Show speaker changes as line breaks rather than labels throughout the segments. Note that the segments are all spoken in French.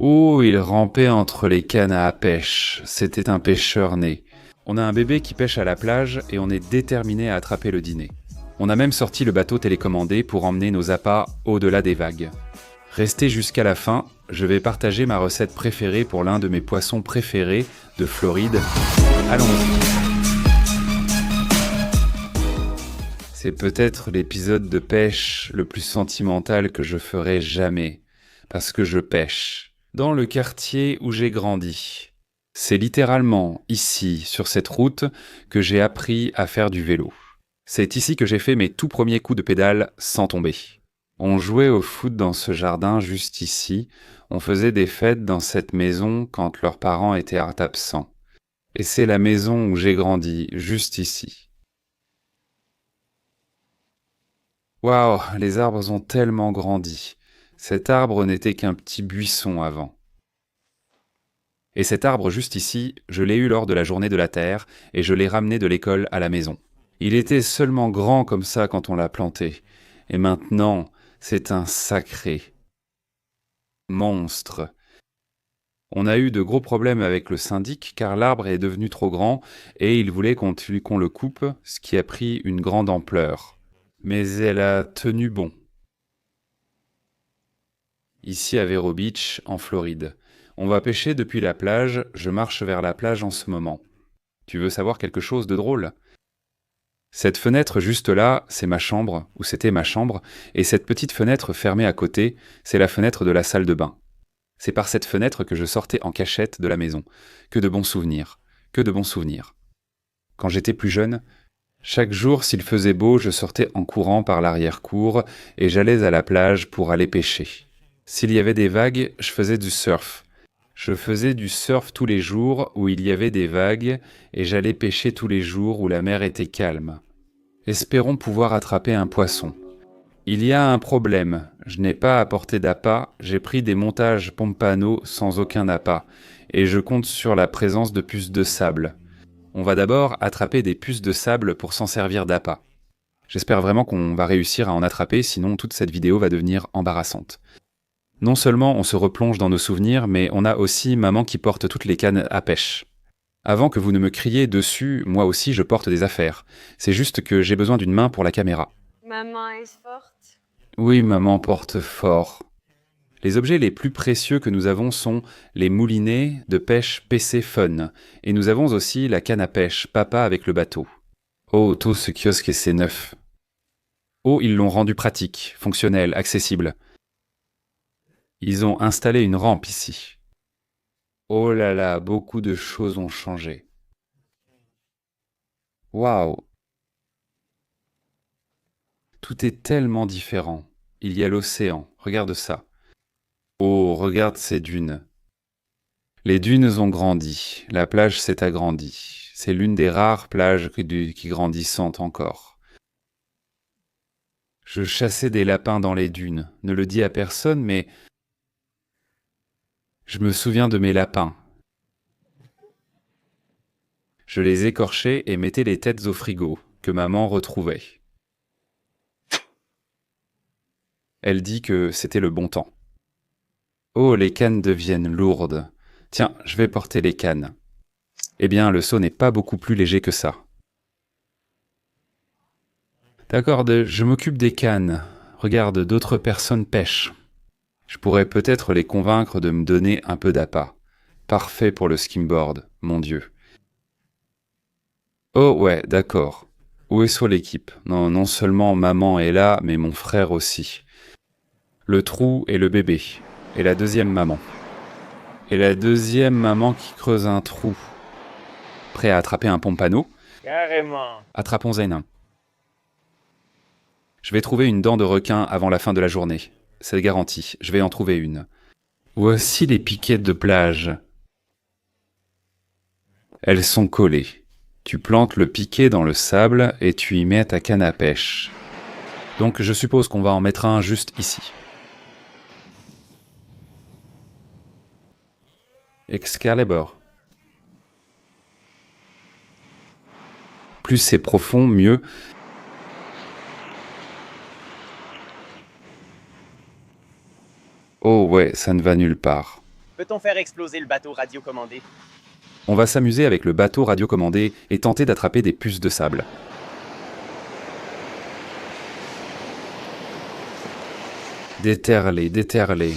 Oh, il rampait entre les cannes à pêche. C'était un pêcheur né. On a un bébé qui pêche à la plage et on est déterminé à attraper le dîner. On a même sorti le bateau télécommandé pour emmener nos appâts au-delà des vagues. Restez jusqu'à la fin, je vais partager ma recette préférée pour l'un de mes poissons préférés de Floride. Allons-y. C'est peut-être l'épisode de pêche le plus sentimental que je ferai jamais, parce que je pêche dans le quartier où j'ai grandi. C'est littéralement ici, sur cette route, que j'ai appris à faire du vélo. C'est ici que j'ai fait mes tout premiers coups de pédale sans tomber. On jouait au foot dans ce jardin juste ici, on faisait des fêtes dans cette maison quand leurs parents étaient absents. Et c'est la maison où j'ai grandi, juste ici. Waouh, les arbres ont tellement grandi. Cet arbre n'était qu'un petit buisson avant. Et cet arbre juste ici, je l'ai eu lors de la journée de la Terre et je l'ai ramené de l'école à la maison. Il était seulement grand comme ça quand on l'a planté. Et maintenant, c'est un sacré monstre. On a eu de gros problèmes avec le syndic car l'arbre est devenu trop grand et il voulait qu'on le coupe, ce qui a pris une grande ampleur. Mais elle a tenu bon. Ici à Vero Beach, en Floride. On va pêcher depuis la plage, je marche vers la plage en ce moment. Tu veux savoir quelque chose de drôle ? Cette fenêtre juste là, c'est ma chambre, ou c'était ma chambre, et cette petite fenêtre fermée à côté, c'est la fenêtre de la salle de bain. C'est par cette fenêtre que je sortais en cachette de la maison. Que de bons souvenirs, que de bons souvenirs. Quand j'étais plus jeune, chaque jour, s'il faisait beau, je sortais en courant par l'arrière-cour et j'allais à la plage pour aller pêcher. S'il y avait des vagues, je faisais du surf. Je faisais du surf tous les jours où il y avait des vagues et j'allais pêcher tous les jours où la mer était calme. Espérons pouvoir attraper un poisson. Il y a un problème, je n'ai pas apporté d'appât, j'ai pris des montages pompano sans aucun appât et je compte sur la présence de puces de sable. On va d'abord attraper des puces de sable pour s'en servir d'appât. J'espère vraiment qu'on va réussir à en attraper, sinon toute cette vidéo va devenir embarrassante. Non seulement on se replonge dans nos souvenirs, mais on a aussi maman qui porte toutes les cannes à pêche. Avant que vous ne me criez dessus, moi aussi je porte des affaires. C'est juste que j'ai besoin d'une main pour la caméra.
Maman est forte.
Oui, maman porte fort. Les objets les plus précieux que nous avons sont les moulinets de pêche PC Fun. Et nous avons aussi la canne à pêche Papa avec le bateau. Oh, tout ce kiosque c'est neuf. Oh, ils l'ont rendu pratique, fonctionnel, accessible. Ils ont installé une rampe ici. Oh là là, beaucoup de choses ont changé. Waouh! Tout est tellement différent. Il y a l'océan, regarde ça. Oh, regarde ces dunes. Les dunes ont grandi, la plage s'est agrandie. C'est l'une des rares plages qui grandissent encore. Je chassais des lapins dans les dunes. Ne le dis à personne, mais je me souviens de mes lapins. Je les écorchais et mettais les têtes au frigo, que maman retrouvait. Elle dit que c'était le bon temps. Oh, les cannes deviennent lourdes. Tiens, je vais porter les cannes. Eh bien, le seau n'est pas beaucoup plus léger que ça. D'accord, je m'occupe des cannes. Regarde, d'autres personnes pêchent. Je pourrais peut-être les convaincre de me donner un peu d'appât. Parfait pour le skimboard, mon Dieu. Oh ouais, d'accord. Où est sur l'équipe ? Non seulement maman est là, mais mon frère aussi. Le trou et le bébé. Et la deuxième maman. Et la deuxième maman qui creuse un trou. Prêt à attraper un pompano ?
Carrément.
Attrapons-en un. Je vais trouver une dent de requin avant la fin de la journée. C'est garanti, je vais en trouver une. Voici les piquettes de plage. Elles sont collées. Tu plantes le piquet dans le sable et tu y mets ta canne à pêche. Donc je suppose qu'on va en mettre un juste ici. Excalibur. Plus c'est profond, mieux. Oh ouais, ça ne va nulle part.
Peut-on faire exploser le bateau radiocommandé?
On va s'amuser avec le bateau radiocommandé et tenter d'attraper des puces de sable. Déterrez, déterrez.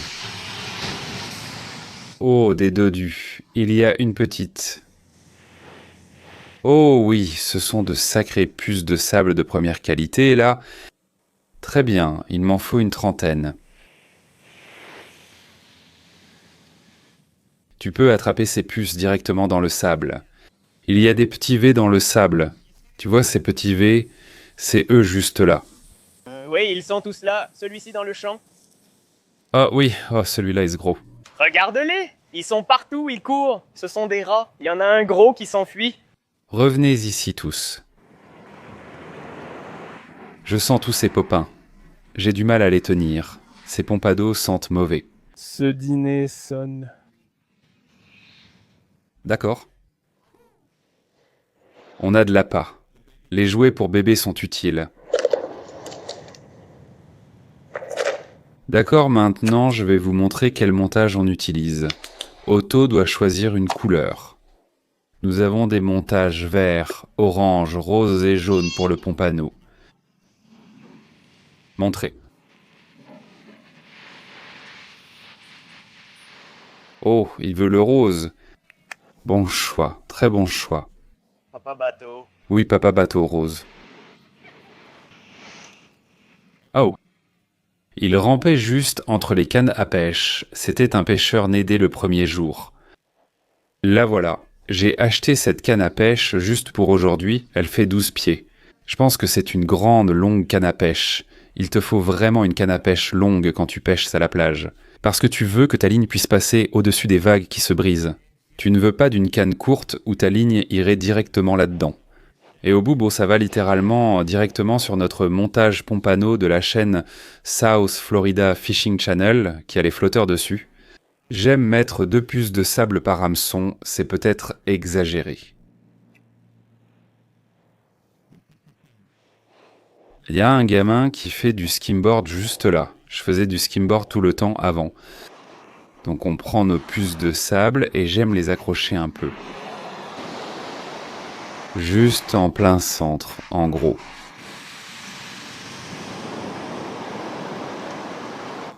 Oh, des dodus. Il y a une petite. Oh oui, ce sont de sacrées puces de sable de première qualité, là. Très bien, il m'en faut une trentaine. Tu peux attraper ces puces directement dans le sable. Il y a des petits V dans le sable. Tu vois ces petits V, c'est eux juste là.
Oui, ils sont tous là. Celui-ci dans le champ.
Ah oui, oh celui-là est gros.
Regarde-les! Ils sont partout, ils courent. Ce sont des rats. Il y en a un gros qui s'enfuit.
Revenez ici tous. Je sens tous ces popins. J'ai du mal à les tenir. Ces pompados sentent mauvais.
Ce dîner sonne.
D'accord. On a de l'appât. Les jouets pour bébé sont utiles. D'accord, maintenant je vais vous montrer quel montage on utilise. Otto doit choisir une couleur. Nous avons des montages vert, orange, rose et jaune pour le pompano. Montrez. Oh, il veut le rose. Bon choix, très bon choix.
Papa bateau.
Oui, papa bateau rose. Oh. Il rampait juste entre les cannes à pêche. C'était un pêcheur né dès le premier jour. La voilà. J'ai acheté cette canne à pêche juste pour aujourd'hui. Elle fait 12 pieds. Je pense que c'est une grande, longue canne à pêche. Il te faut vraiment une canne à pêche longue quand tu pêches à la plage. Parce que tu veux que ta ligne puisse passer au-dessus des vagues qui se brisent. Tu ne veux pas d'une canne courte où ta ligne irait directement là-dedans. Et au bout, bon, ça va littéralement directement sur notre montage pompano de la chaîne South Florida Fishing Channel, qui a les flotteurs dessus. J'aime mettre 2 puces de sable par hameçon, c'est peut-être exagéré. Il y a un gamin qui fait du skimboard juste là. Je faisais du skimboard tout le temps avant. Donc on prend nos puces de sable et j'aime les accrocher un peu. Juste en plein centre, en gros.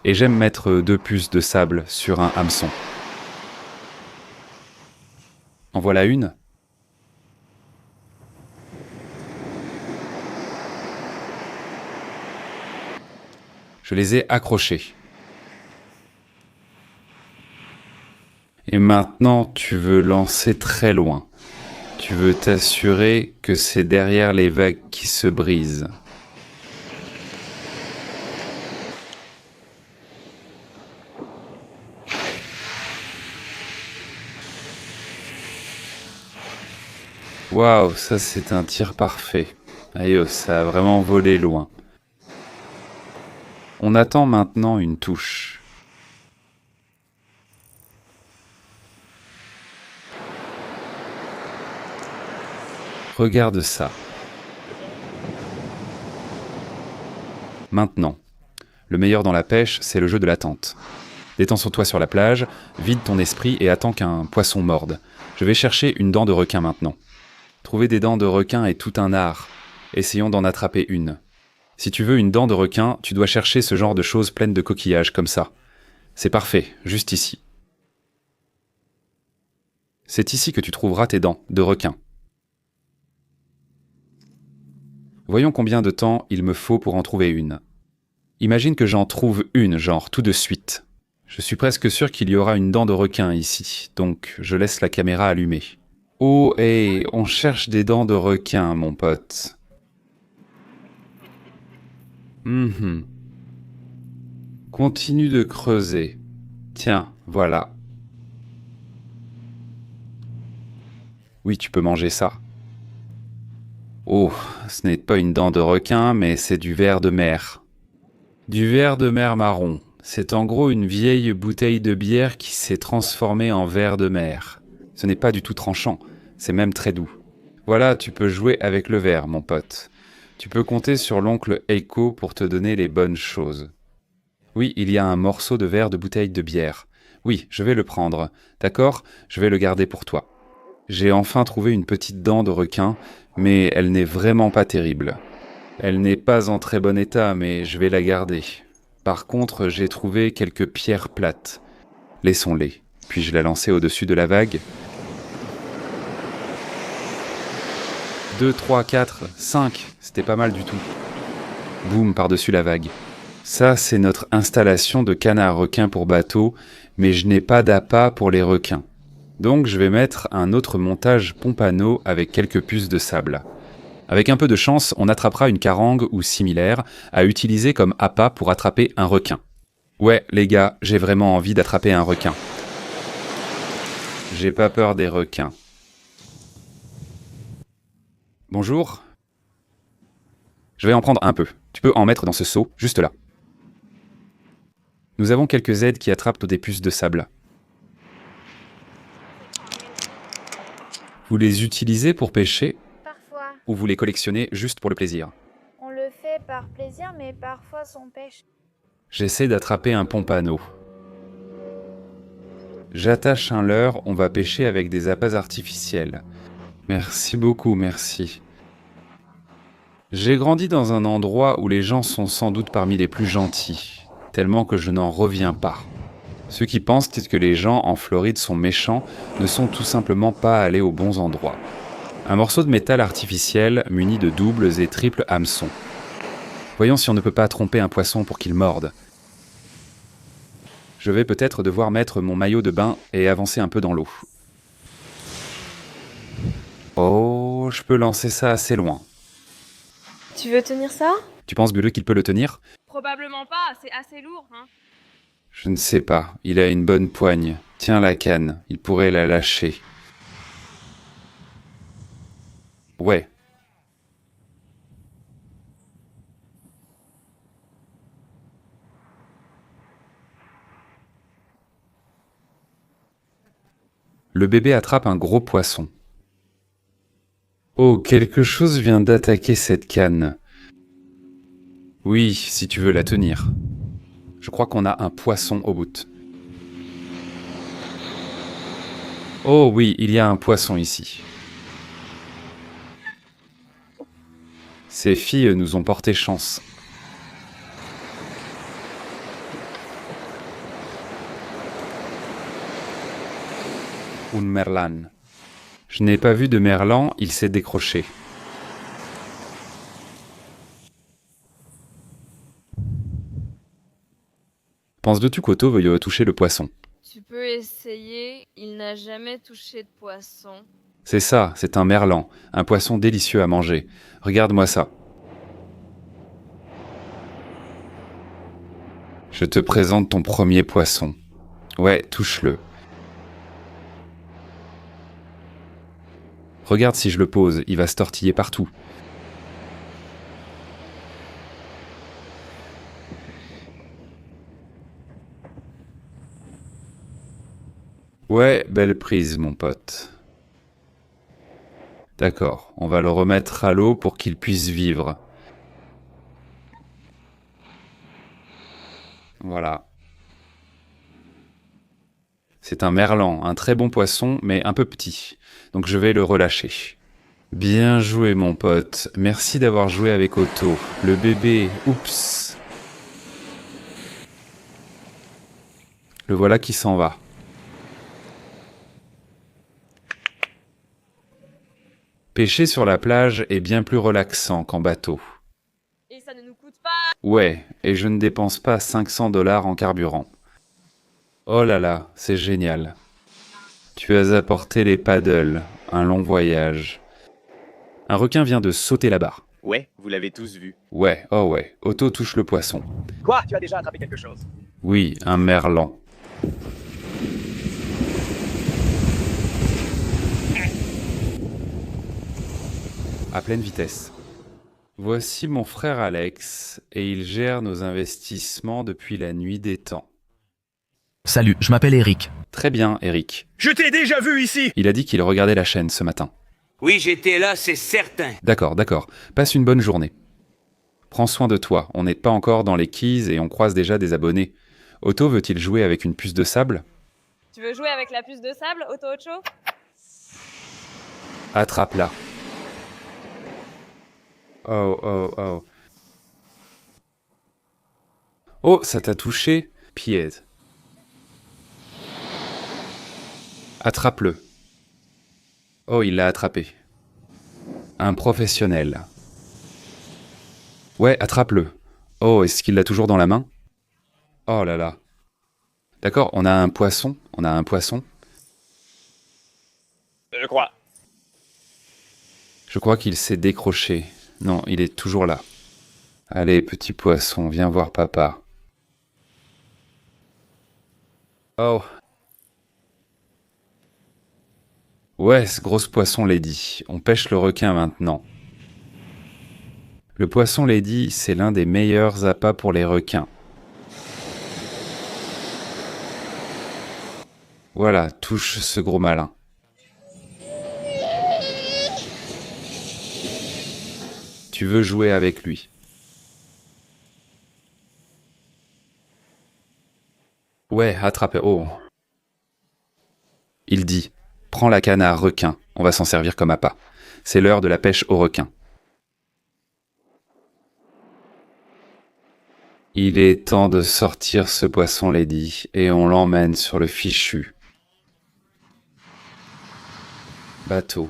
Et j'aime mettre 2 puces de sable sur un hameçon. En voilà une. Je les ai accrochées. Et maintenant, tu veux lancer très loin. Tu veux t'assurer que c'est derrière les vagues qui se brisent. Waouh, ça c'est un tir parfait. Aïe, oh, ça a vraiment volé loin. On attend maintenant une touche. Regarde ça. Maintenant, le meilleur dans la pêche, c'est le jeu de l'attente. Détends-toi sur la plage, vide ton esprit et attends qu'un poisson morde. Je vais chercher une dent de requin maintenant. Trouver des dents de requin est tout un art. Essayons d'en attraper une. Si tu veux une dent de requin, tu dois chercher ce genre de choses pleines de coquillages comme ça. C'est parfait, juste ici. C'est ici que tu trouveras tes dents de requin. Voyons combien de temps il me faut pour en trouver une. Imagine que j'en trouve une, genre tout de suite. Je suis presque sûr qu'il y aura une dent de requin ici, donc je laisse la caméra allumée. Oh, hey, on cherche des dents de requin, mon pote. Continue de creuser. Tiens, voilà. Oui, tu peux manger ça. Oh, ce n'est pas une dent de requin, mais c'est du ver de mer. Du ver de mer marron. C'est en gros une vieille bouteille de bière qui s'est transformée en ver de mer. Ce n'est pas du tout tranchant, c'est même très doux. Voilà, tu peux jouer avec le verre, mon pote. Tu peux compter sur l'oncle Eiko pour te donner les bonnes choses. Oui, il y a un morceau de verre de bouteille de bière. Oui, je vais le prendre. D'accord, je vais le garder pour toi. J'ai enfin trouvé une petite dent de requin, mais elle n'est vraiment pas terrible. Elle n'est pas en très bon état, mais je vais la garder. Par contre, j'ai trouvé quelques pierres plates. Laissons-les. Puis-je la lancer au-dessus de la vague ? 2, 3, 4, 5, c'était pas mal du tout. Boum, par-dessus la vague. Ça, c'est notre installation de canne à requin pour bateau, mais je n'ai pas d'appât pour les requins. Donc je vais mettre un autre montage pompano avec quelques puces de sable. Avec un peu de chance, on attrapera une carangue ou similaire à utiliser comme appât pour attraper un requin. Ouais, les gars, j'ai vraiment envie d'attraper un requin. J'ai pas peur des requins. Bonjour. Je vais en prendre un peu. Tu peux en mettre dans ce seau, juste là. Nous avons quelques aides qui attrapent des puces de sable. Vous les utilisez pour pêcher
Parfois,
ou vous les collectionnez juste pour le plaisir ?
on le fait par plaisir, mais parfois on pêche.
J'essaie d'attraper un pompano. J'attache un leurre, on va pêcher avec des appâts artificiels. Merci beaucoup, merci. J'ai grandi dans un endroit où les gens sont sans doute parmi les plus gentils, tellement que je n'en reviens pas. Ceux qui pensent que les gens en Floride sont méchants ne sont tout simplement pas allés aux bons endroits. Un morceau de métal artificiel muni de doubles et triples hameçons. Voyons si on ne peut pas tromper un poisson pour qu'il morde. Je vais peut-être devoir mettre mon maillot de bain et avancer un peu dans l'eau. Oh, je peux lancer ça assez loin.
Tu veux tenir ça?
Tu penses, Bulle, qu'il peut le tenir ?
Probablement pas, c'est assez lourd, hein.
Je ne sais pas, il a une bonne poigne. Tiens la canne, il pourrait la lâcher. Ouais. Le bébé attrape un gros poisson. Oh, quelque chose vient d'attaquer cette canne. Oui, si tu veux la tenir. Je crois qu'on a un poisson au bout. Oh oui, il y a un poisson ici. Ces filles nous ont porté chance. Un merlan. Je n'ai pas vu de merlan, il s'est décroché. Penses-tu qu'Otto veuille toucher le poisson ?
Tu peux essayer, il n'a jamais touché de poisson.
C'est ça, c'est un merlan, un poisson délicieux à manger. Regarde-moi ça. Je te présente ton premier poisson. Ouais, touche-le. Regarde si je le pose, il va se tortiller partout. Ouais, belle prise, mon pote. D'accord, on va le remettre à l'eau pour qu'il puisse vivre. Voilà. C'est un merlan, un très bon poisson, mais un peu petit. Donc je vais le relâcher. Bien joué, mon pote. Merci d'avoir joué avec Otto. Le bébé, oups. Le voilà qui s'en va. Pêcher sur la plage est bien plus relaxant qu'en bateau.
Et ça ne nous coûte pas.
Ouais, et je ne dépense pas 500 $ en carburant. Oh là là, c'est génial. Tu as apporté les paddles, un long voyage. Un requin vient de sauter la barre.
Ouais, vous l'avez tous vu.
Ouais, oh ouais, Otto touche le poisson.
Quoi? Tu as déjà attrapé quelque chose?
Oui, un merlan. À pleine vitesse. Voici mon frère Alex, et il gère nos investissements depuis la nuit des temps.
Salut, je m'appelle Eric.
Très bien, Eric.
Je t'ai déjà vu ici!
Il a dit qu'il regardait la chaîne ce matin.
Oui, j'étais là, c'est certain.
D'accord. Passe une bonne journée. Prends soin de toi, on n'est pas encore dans les keys et on croise déjà des abonnés. Otto veut-il jouer avec une puce de sable ?
Tu veux jouer avec la puce de sable, Otto Ocho?
Attrape-la. Oh, oh, oh. Oh, ça t'a touché? Pied. Attrape-le. Oh, il l'a attrapé. Un professionnel. Ouais, attrape-le. Oh, est-ce qu'il l'a toujours dans la main? Oh là là. D'accord, on a un poisson. On a un poisson.
Je crois.
Je crois qu'il s'est décroché. Non, il est toujours là. Allez, petit poisson, viens voir papa. Oh. Ouais, ce gros poisson lady. On pêche le requin maintenant. Le poisson lady, c'est l'un des meilleurs appâts pour les requins. Voilà, touche ce gros malin. Tu veux jouer avec lui. Ouais, attrape. Oh. Il dit, prends la canne à requin, on va s'en servir comme appât. C'est l'heure de la pêche au requin. Il est temps de sortir ce poisson lady et on l'emmène sur le fichu bateau.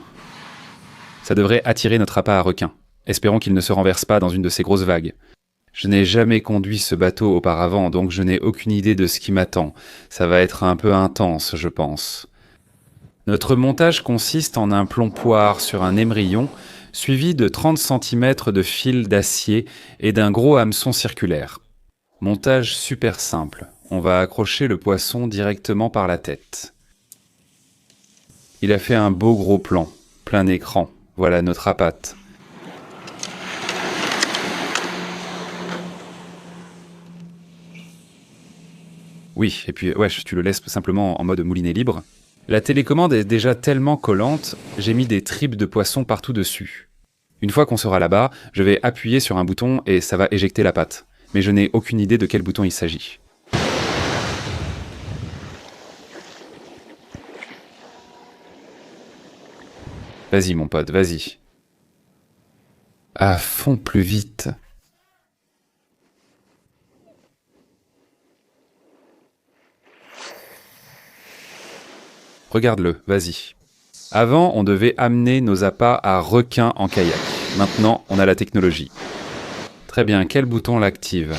Ça devrait attirer notre appât à requin. Espérons qu'il ne se renverse pas dans une de ces grosses vagues. Je n'ai jamais conduit ce bateau auparavant, donc je n'ai aucune idée de ce qui m'attend. Ça va être un peu intense, je pense. Notre montage consiste en un plomb-poire sur un émerillon, suivi de 30 cm de fil d'acier et d'un gros hameçon circulaire. Montage super simple. On va accrocher le poisson directement par la tête. Il a fait un beau gros plan, plein écran. Voilà notre appât. Oui, et puis ouais, tu le laisses simplement en mode moulinet libre. La télécommande est déjà tellement collante, j'ai mis des tripes de poisson partout dessus. Une fois qu'on sera là-bas, je vais appuyer sur un bouton et ça va éjecter la pâte. Mais je n'ai aucune idée de quel bouton il s'agit. Vas-y mon pote, vas-y. À fond plus vite. Regarde-le, vas-y. Avant, on devait amener nos appâts à requin en kayak. Maintenant, on a la technologie. Très bien, quel bouton l'active?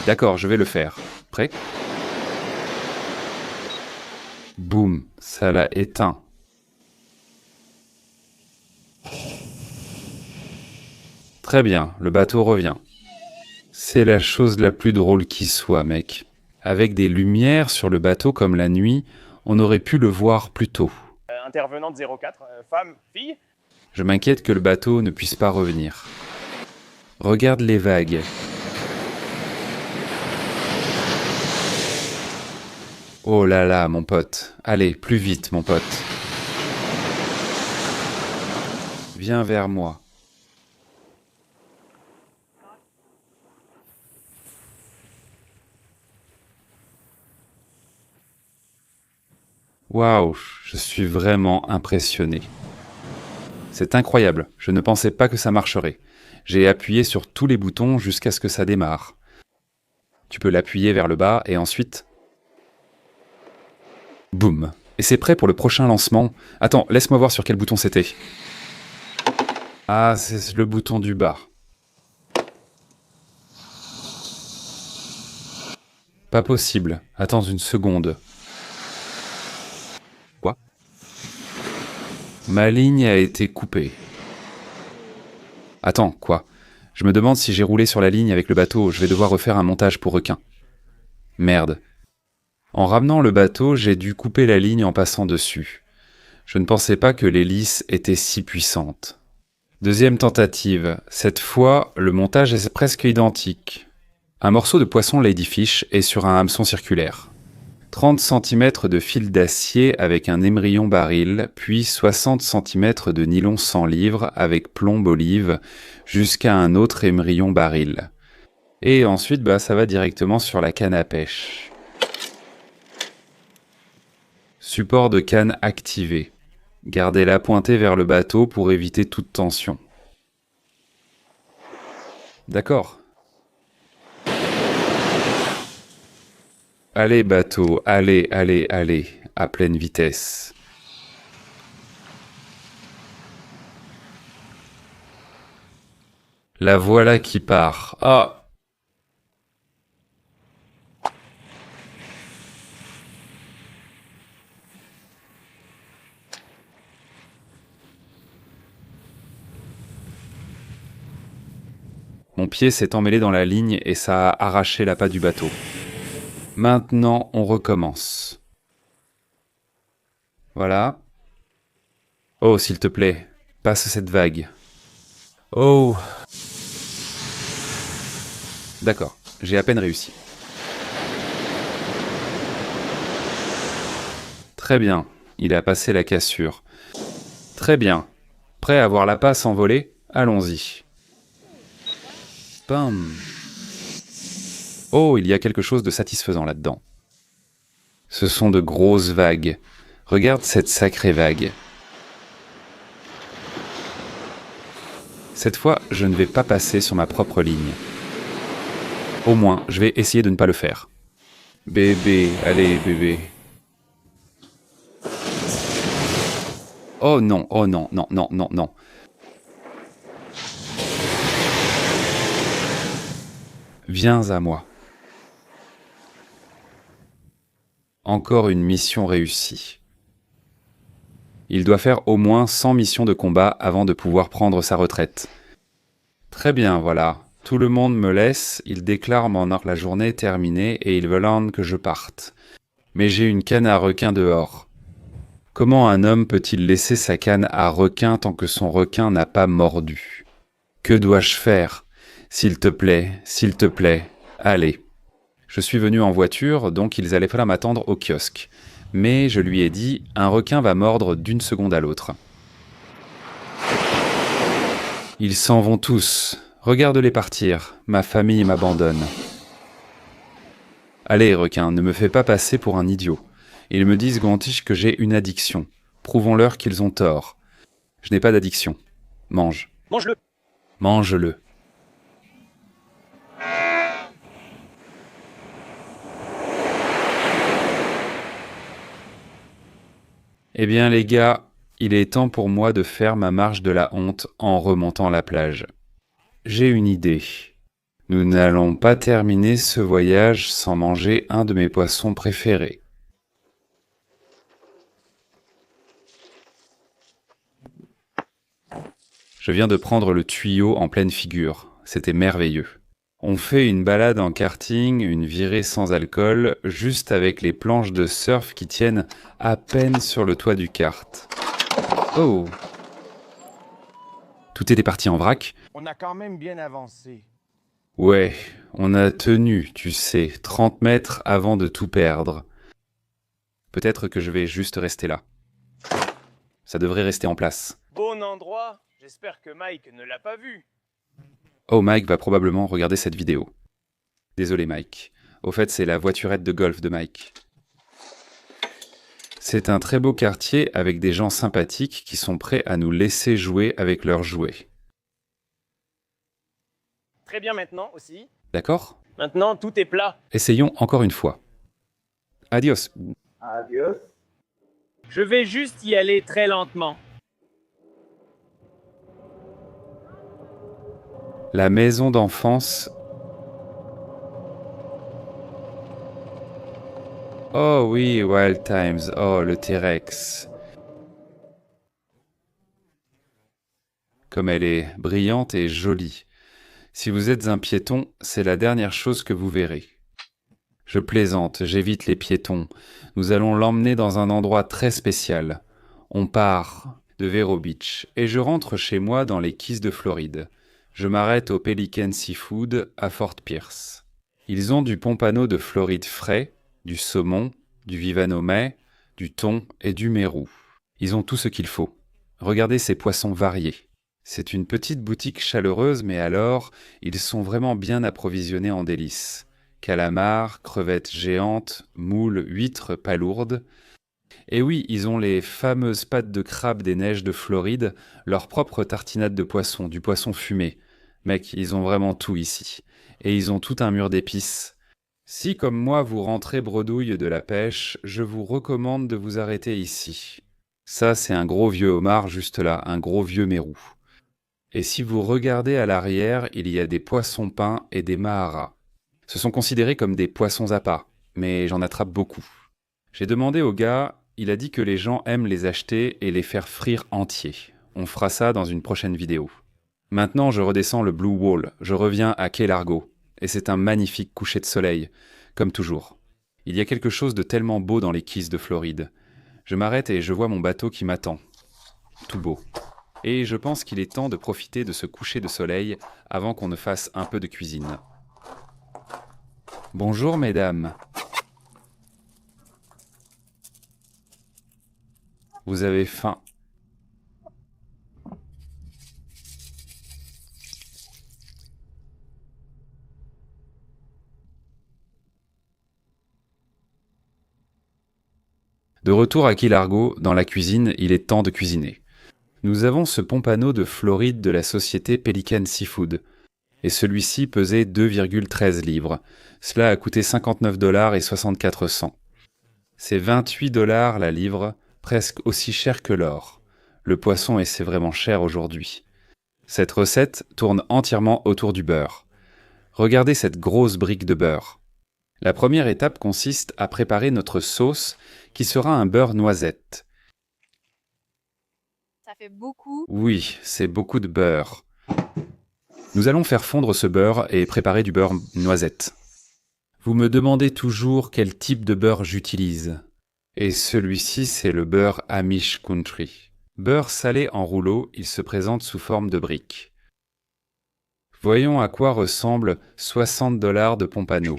D'accord, je vais le faire. Prêt? Boum, ça l'a éteint. Très bien, le bateau revient. C'est la chose la plus drôle qui soit, mec. Avec des lumières sur le bateau comme la nuit, on aurait pu le voir plus tôt.
Intervenante 04, femme, fille.
Je m'inquiète que le bateau ne puisse pas revenir. Regarde les vagues. Oh là là, mon pote. Allez, plus vite, mon pote. Viens vers moi. Waouh, je suis vraiment impressionné. C'est incroyable, je ne pensais pas que ça marcherait. J'ai appuyé sur tous les boutons jusqu'à ce que ça démarre. Tu peux l'appuyer vers le bas et ensuite... Boum. Et c'est prêt pour le prochain lancement. Attends, laisse-moi voir sur quel bouton c'était. Ah, c'est le bouton du bas. Pas possible. Attends une seconde. Quoi? Ma ligne a été coupée. Attends, quoi? Je me demande si j'ai roulé sur la ligne avec le bateau, je vais devoir refaire un montage pour requin. Merde. En ramenant le bateau, j'ai dû couper la ligne en passant dessus. Je ne pensais pas que l'hélice était si puissante. Deuxième tentative. Cette fois, le montage est presque identique. Un morceau de poisson ladyfish est sur un hameçon circulaire. 30 cm de fil d'acier avec un émerillon baril, puis 60 cm de nylon 100 livres avec plombe olive jusqu'à un autre émerillon baril. Et ensuite, ça va directement sur la canne à pêche. Support de canne activé. Gardez-la pointée vers le bateau pour éviter toute tension. D'accord. Allez bateau, allez, allez, allez, à pleine vitesse. La voilà qui part. Ah! Mon pied s'est emmêlé dans la ligne et ça a arraché l'appât du bateau. Maintenant, on recommence. Voilà. Oh, s'il te plaît, passe cette vague.
Oh,
D'accord, j'ai à peine réussi. Très bien, il a passé la cassure. Très bien. Prêt à voir la passe envoler? Allons-y. Bam. Oh, il y a quelque chose de satisfaisant là-dedans. Ce sont de grosses vagues. Regarde cette sacrée vague. Cette fois, je ne vais pas passer sur ma propre ligne. Au moins, je vais essayer de ne pas le faire. Bébé, allez bébé. Oh non, non, non, non, non. Viens à moi. Encore une mission réussie. Il doit faire au moins 100 missions de combat avant de pouvoir prendre sa retraite. Très bien, voilà. Tout le monde me laisse, ils déclarent la journée terminée et ils veulent que je parte. Mais j'ai une canne à requin dehors. Comment un homme peut-il laisser sa canne à requin tant que son requin n'a pas mordu? Que dois-je faire? S'il te plaît, allez. Je suis venu en voiture, donc ils allaient falloir m'attendre au kiosque. Mais je lui ai dit, un requin va mordre d'une seconde à l'autre. Ils s'en vont tous. Regarde-les partir. Ma famille m'abandonne. Allez, requin, ne me fais pas passer pour un idiot. Ils me disent, Gantich, que j'ai une addiction. Prouvons-leur qu'ils ont tort. Je n'ai pas d'addiction. Mange.
Mange-le.
Mange-le. Eh bien les gars, il est temps pour moi de faire ma marche de la honte en remontant la plage. J'ai une idée. Nous n'allons pas terminer ce voyage sans manger un de mes poissons préférés. Je viens de prendre le tuyau en pleine figure. C'était merveilleux. On fait une balade en karting, une virée sans alcool, juste avec les planches de surf qui tiennent à peine sur le toit du kart. Oh! Tout était parti en vrac.
On a quand même bien avancé.
Ouais, on a tenu, tu sais, 30 mètres avant de tout perdre. Peut-être que je vais juste rester là. Ça devrait rester en place.
Bon endroit. J'espère que Mike ne l'a pas vu.
Oh, Mike va probablement regarder cette vidéo. Désolé, Mike. Au fait, c'est la voiturette de golf de Mike. C'est un très beau quartier avec des gens sympathiques qui sont prêts à nous laisser jouer avec leurs jouets.
Très bien maintenant aussi.
D'accord?
Maintenant, tout est plat.
Essayons encore une fois. Adios.
Adios.
Je vais juste y aller très lentement.
La maison d'enfance. Oh oui, Wild Times. Oh, le T-Rex. Comme elle est brillante et jolie. Si vous êtes un piéton, c'est la dernière chose que vous verrez. Je plaisante, j'évite les piétons. Nous allons l'emmener dans un endroit très spécial. On part de Vero Beach et je rentre chez moi dans les Keys de Floride. Je m'arrête au Pelican Seafood à Fort Pierce. Ils ont du pompano de Floride frais, du saumon, du vivano mai, du thon et du mérou. Ils ont tout ce qu'il faut. Regardez ces poissons variés. C'est une petite boutique chaleureuse, mais alors, ils sont vraiment bien approvisionnés en délices. Calamars, crevettes géantes, moules, huîtres palourdes. Et oui, ils ont les fameuses pattes de crabe des neiges de Floride, leur propre tartinade de poisson, du poisson fumé. Mec, ils ont vraiment tout ici. Et ils ont tout un mur d'épices. Si, comme moi, vous rentrez bredouille de la pêche, je vous recommande de vous arrêter ici. Ça, c'est un gros vieux homard juste là, un gros vieux mérou. Et si vous regardez à l'arrière, il y a des poissons peints et des maharas. Ce sont considérés comme des poissons à part, mais j'en attrape beaucoup. J'ai demandé au gars, il a dit que les gens aiment les acheter et les faire frire entiers. On fera ça dans une prochaine vidéo. Maintenant, je redescends le Blue Wall, je reviens à Key Largo, et c'est un magnifique coucher de soleil, comme toujours. Il y a quelque chose de tellement beau dans les Keys de Floride. Je m'arrête et je vois mon bateau qui m'attend. Tout beau. Et je pense qu'il est temps de profiter de ce coucher de soleil avant qu'on ne fasse un peu de cuisine. Bonjour mesdames. Vous avez faim. De retour à Key Largo, dans la cuisine, il est temps de cuisiner. Nous avons ce pompano de Floride de la société Pelican Seafood. Et celui-ci pesait 2,13 livres. Cela a coûté 59$ et 64 cents. C'est 28$ la livre, presque aussi cher que l'or. Le poisson c'est vraiment cher aujourd'hui. Cette recette tourne entièrement autour du beurre. Regardez cette grosse brique de beurre. La première étape consiste à préparer notre sauce qui sera un beurre noisette.
Ça fait beaucoup.
Oui, c'est beaucoup de beurre. Nous allons faire fondre ce beurre et préparer du beurre noisette. Vous me demandez toujours quel type de beurre j'utilise. Et celui-ci, c'est le beurre Amish Country. Beurre salé en rouleau, il se présente sous forme de briques. Voyons à quoi ressemble 60$ de pompano.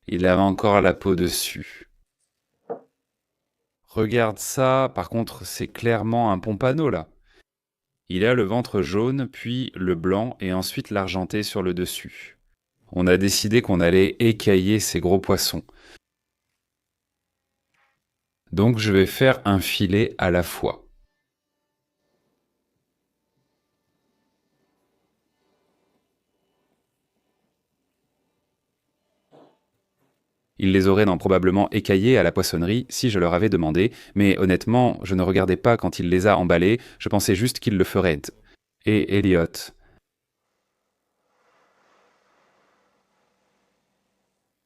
Il a encore la peau dessus. Regarde ça, par contre, c'est clairement un pompano là. Il a le ventre jaune, puis le blanc et ensuite l'argenté sur le dessus. On a décidé qu'on allait écailler ces gros poissons. Donc je vais faire un filet à la fois. Ils les auraient probablement écaillés à la poissonnerie si je leur avais demandé, mais honnêtement, je ne regardais pas quand il les a emballés, je pensais juste qu'ils le feraient. Et Elliot.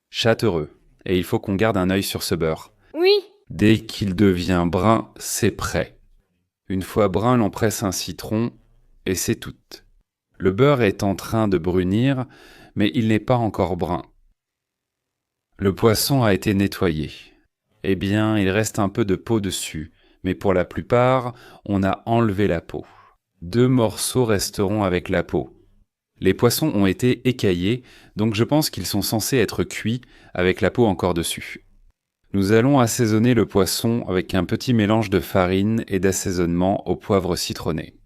Châteureux. Et il faut qu'on garde un œil sur ce beurre.
Oui.
Dès qu'il devient brun, c'est prêt. Une fois brun, l'on presse un citron, et c'est tout. Le beurre est en train de brunir, mais il n'est pas encore brun. Le poisson a été nettoyé. Eh bien, il reste un peu de peau dessus, mais pour la plupart, on a enlevé la peau. 2 morceaux resteront avec la peau. Les poissons ont été écaillés, donc je pense qu'ils sont censés être cuits avec la peau encore dessus. Nous allons assaisonner le poisson avec un petit mélange de farine et d'assaisonnement au poivre citronné.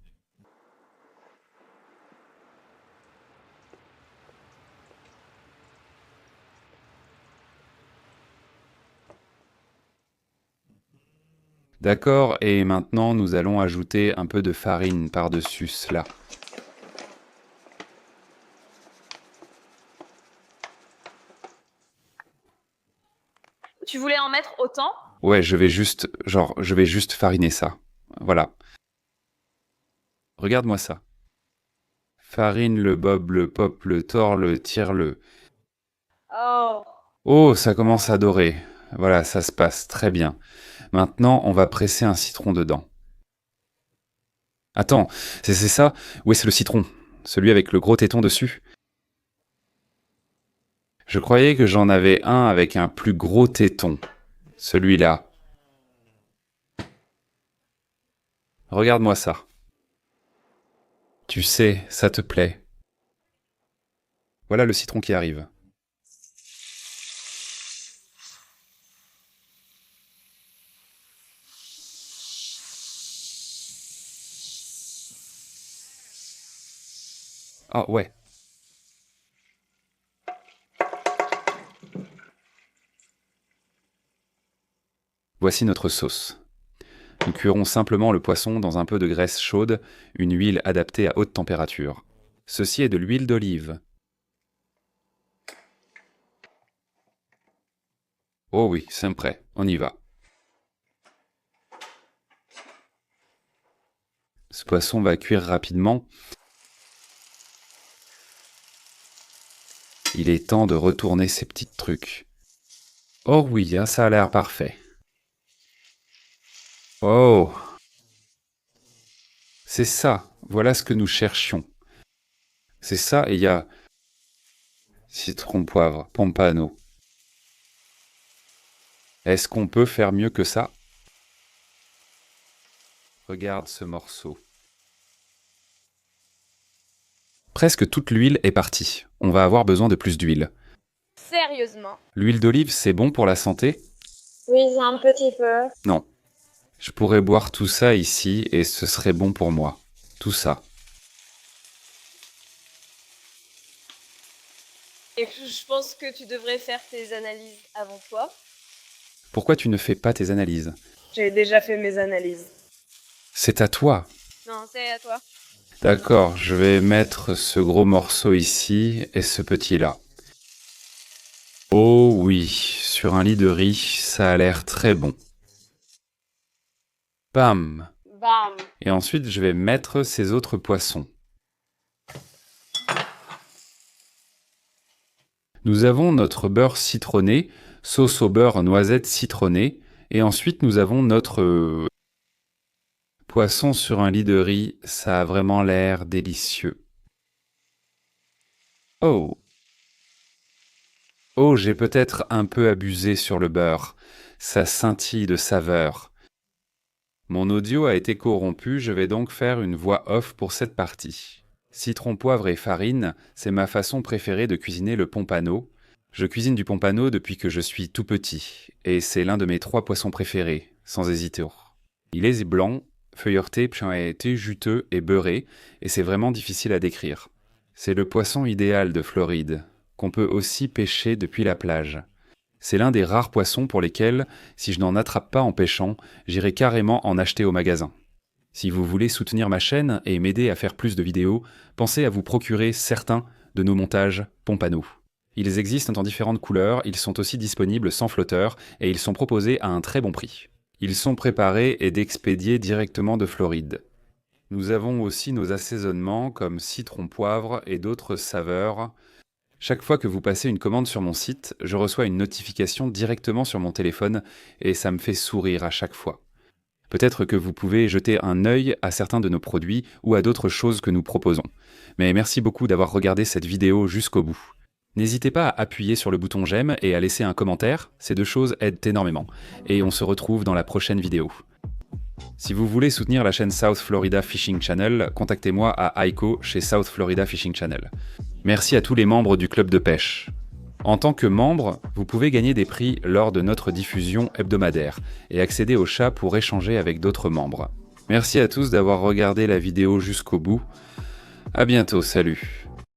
D'accord, et maintenant nous allons ajouter un peu de farine par-dessus cela.
Tu voulais en mettre autant?
Ouais, je vais juste fariner ça. Voilà. Regarde-moi ça. Farine le bob, le pop, le tord, le tire-le.
Oh.
Oh, ça commence à dorer. Voilà, ça se passe très bien. Maintenant, on va presser un citron dedans. Attends, c'est ça? Où est-ce le citron? Celui avec le gros téton dessus? Je croyais que j'en avais un avec un plus gros téton. Celui-là. Regarde-moi ça. Tu sais, ça te plaît. Voilà le citron qui arrive. Ah ouais. Voici notre sauce. Nous cuirons simplement le poisson dans un peu de graisse chaude, une huile adaptée à haute température. Ceci est de l'huile d'olive. Oh oui, c'est prêt, on y va. Ce poisson va cuire rapidement. Il est temps de retourner ces petits trucs. Oh oui, hein, ça a l'air parfait. Oh! C'est ça, voilà ce que nous cherchions. C'est ça, et il y a citron, poivre, pompano. Est-ce qu'on peut faire mieux que ça? Regarde ce morceau. Presque toute l'huile est partie. On va avoir besoin de plus d'huile.
Sérieusement.
L'huile d'olive, c'est bon pour la santé?
Oui, un petit peu.
Non. Je pourrais boire tout ça ici et ce serait bon pour moi. Tout ça.
Et je pense que tu devrais faire tes analyses avant toi.
Pourquoi tu ne fais pas tes analyses?
J'ai déjà fait mes analyses.
C'est à toi.
Non, c'est à toi.
D'accord, je vais mettre ce gros morceau ici et ce petit là. Oh oui, sur un lit de riz, ça a l'air très bon. Bam!
Bam.
Et ensuite, je vais mettre ces autres poissons. Nous avons notre beurre citronné, sauce au beurre noisette citronnée, et ensuite nous avons notre poisson sur un lit de riz. Ça a vraiment l'air délicieux. Oh! Oh, j'ai peut-être un peu abusé sur le beurre. Ça scintille de saveur. Mon audio a été corrompu, je vais donc faire une voix off pour cette partie. Citron, poivre et farine, c'est ma façon préférée de cuisiner le pompano. Je cuisine du pompano depuis que je suis tout petit, et c'est l'un de mes 3 poissons préférés, sans hésiter. Il est blanc, feuilleté, juteux et beurré, et c'est vraiment difficile à décrire. C'est le poisson idéal de Floride, qu'on peut aussi pêcher depuis la plage. C'est l'un des rares poissons pour lesquels, si je n'en attrape pas en pêchant, j'irai carrément en acheter au magasin. Si vous voulez soutenir ma chaîne et m'aider à faire plus de vidéos, pensez à vous procurer certains de nos montages pompano. Ils existent en différentes couleurs, ils sont aussi disponibles sans flotteur et ils sont proposés à un très bon prix. Ils sont préparés et expédiés directement de Floride. Nous avons aussi nos assaisonnements comme citron, poivre et d'autres saveurs. Chaque fois que vous passez une commande sur mon site, je reçois une notification directement sur mon téléphone et ça me fait sourire à chaque fois. Peut-être que vous pouvez jeter un œil à certains de nos produits ou à d'autres choses que nous proposons. Mais merci beaucoup d'avoir regardé cette vidéo jusqu'au bout. N'hésitez pas à appuyer sur le bouton j'aime et à laisser un commentaire, ces 2 choses aident énormément. Et on se retrouve dans la prochaine vidéo. Si vous voulez soutenir la chaîne South Florida Fishing Channel, contactez-moi à Aiko chez South Florida Fishing Channel. Merci à tous les membres du club de pêche. En tant que membre, vous pouvez gagner des prix lors de notre diffusion hebdomadaire et accéder au chat pour échanger avec d'autres membres. Merci à tous d'avoir regardé la vidéo jusqu'au bout. À bientôt, salut.